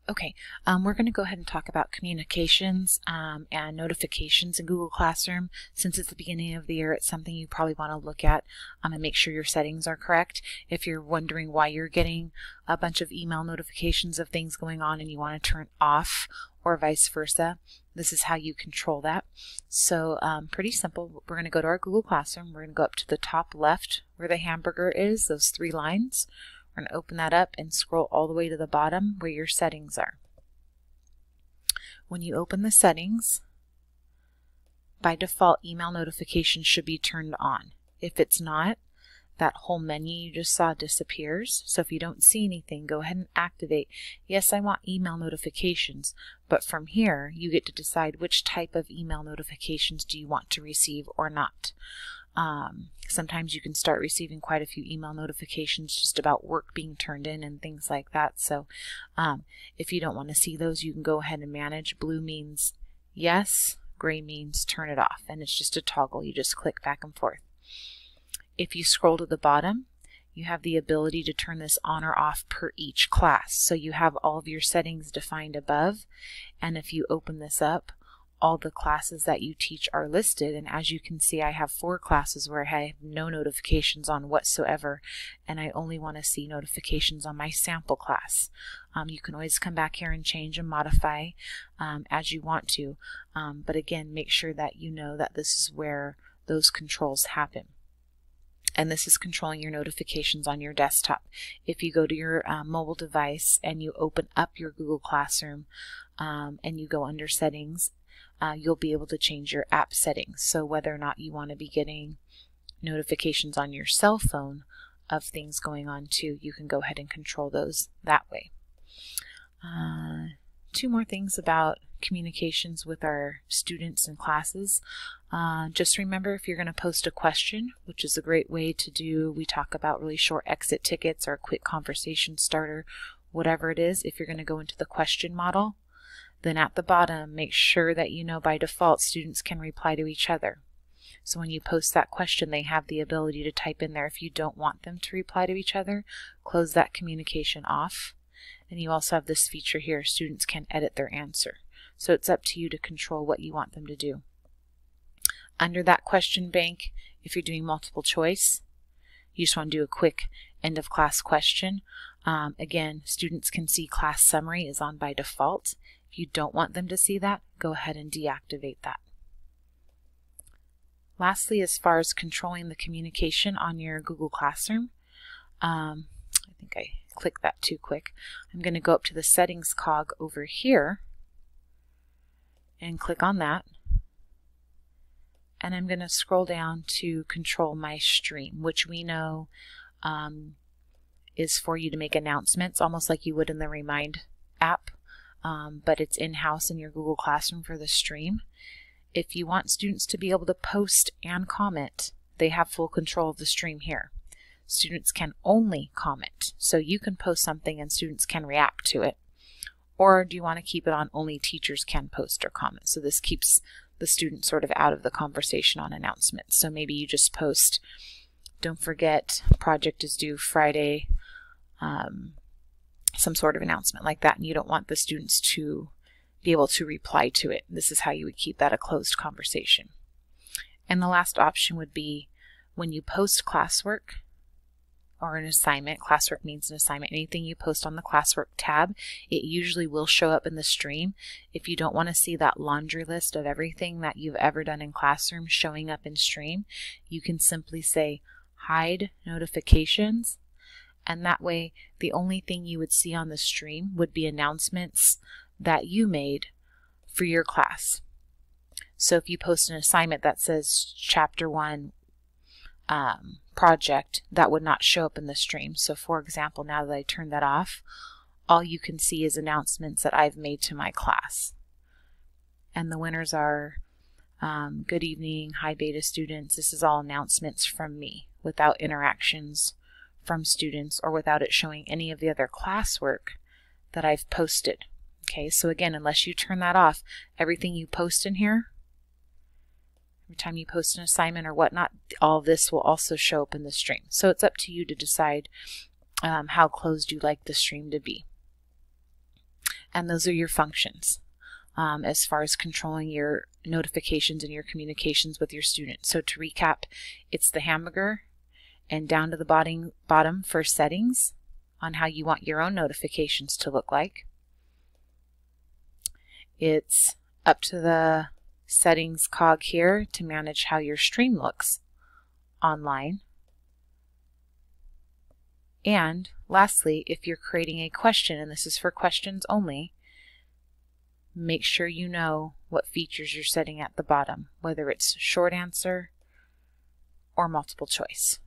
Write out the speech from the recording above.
Okay, we're going to go ahead and talk about communications and notifications in Google Classroom. Since it's the beginning of the year, it's something you probably want to look at and make sure your settings are correct. If you're wondering why you're getting a bunch of email notifications of things going on and you want to turn off or vice versa, this is how you control that. So pretty simple. We're going to go to our Google Classroom. We're going to go up to the top left where the hamburger is, those 3 lines. We're going to open that up and scroll all the way to the bottom where your settings are. When you open the settings, by default, email notifications should be turned on. If it's not, that whole menu you just saw disappears. So if you don't see anything, go ahead and activate. Yes, I want email notifications, but from here, you get to decide which type of email notifications do you want to receive or not. Sometimes you can start receiving quite a few email notifications just about work being turned in and things like that. So if you don't want to see those, you can go ahead and manage. Blue means yes, gray means turn it off, and it's just a toggle. You just click back and forth. If you scroll to the bottom, you have the ability to turn this on or off per each class. So you have all of your settings defined above, and if you open this up, all the classes that you teach are listed, and as you can see, I have 4 classes where I have no notifications on whatsoever, and I only want to see notifications on my sample class. You can always come back here and change and modify as you want to, but again, make sure that you know that this is where those controls happen. And this is controlling your notifications on your desktop. If you go to your mobile device and you open up your Google Classroom and you go under settings, you'll be able to change your app settings. So whether or not you want to be getting notifications on your cell phone of things going on too, you can go ahead and control those that way. 2 more things about communications with our students and classes. Just remember, if you're going to post a question, which is a great way to do, we talk about really short exit tickets or a quick conversation starter, whatever it is, if you're going to go into the question model, then at the bottom, make sure that you know by default students can reply to each other. So when you post that question, they have the ability to type in there. If you don't want them to reply to each other, close that communication off. And you also have this feature here, students can edit their answer. So it's up to you to control what you want them to do. Under that question bank, if you're doing multiple choice, you just want to do a quick end of class question. Again, students can see class summary is on by default. If you don't want them to see that, go ahead and deactivate that. Lastly, as far as controlling the communication on your Google Classroom, I think I clicked that too quick. I'm going to go up to the settings cog over here and click on that. And I'm going to scroll down to control my stream, which we know is for you to make announcements, almost like you would in the Remind app, but it's in-house in your Google Classroom for the stream. If you want students to be able to post and comment, they have full control of the stream here. Students can only comment, so you can post something and students can react to it. Or do you want to keep it on only teachers can post or comment? So this keeps the student sort of out of the conversation on announcements. So maybe you just post, don't forget, project is due Friday, some sort of announcement like that, and you don't want the students to be able to reply to it. This is how you would keep that a closed conversation. And the last option would be when you post classwork or an assignment. Classwork means an assignment. Anything you post on the classwork tab, it usually will show up in the stream. If you don't want to see that laundry list of everything that you've ever done in classroom showing up in stream, you can simply say hide notifications, and that way the only thing you would see on the stream would be announcements that you made for your class. So if you post an assignment that says Chapter 1 project, that would not show up in the stream. So for example, now that I turned that off, all you can see is announcements that I've made to my class. And the winners are good evening, hi beta students. This is all announcements from me without interactions from students or without it showing any of the other classwork that I've posted. Okay, so again, unless you turn that off, everything you post in here, every time you post an assignment or whatnot, all of this will also show up in the stream. So it's up to you to decide how closed you like the stream to be. And those are your functions as far as controlling your notifications and your communications with your students. So to recap, it's the hamburger, and down to the bottom for settings on how you want your own notifications to look like. It's up to the settings cog here to manage how your stream looks online. And lastly, if you're creating a question, and this is for questions only, make sure you know what features you're setting at the bottom, whether it's short answer or multiple choice.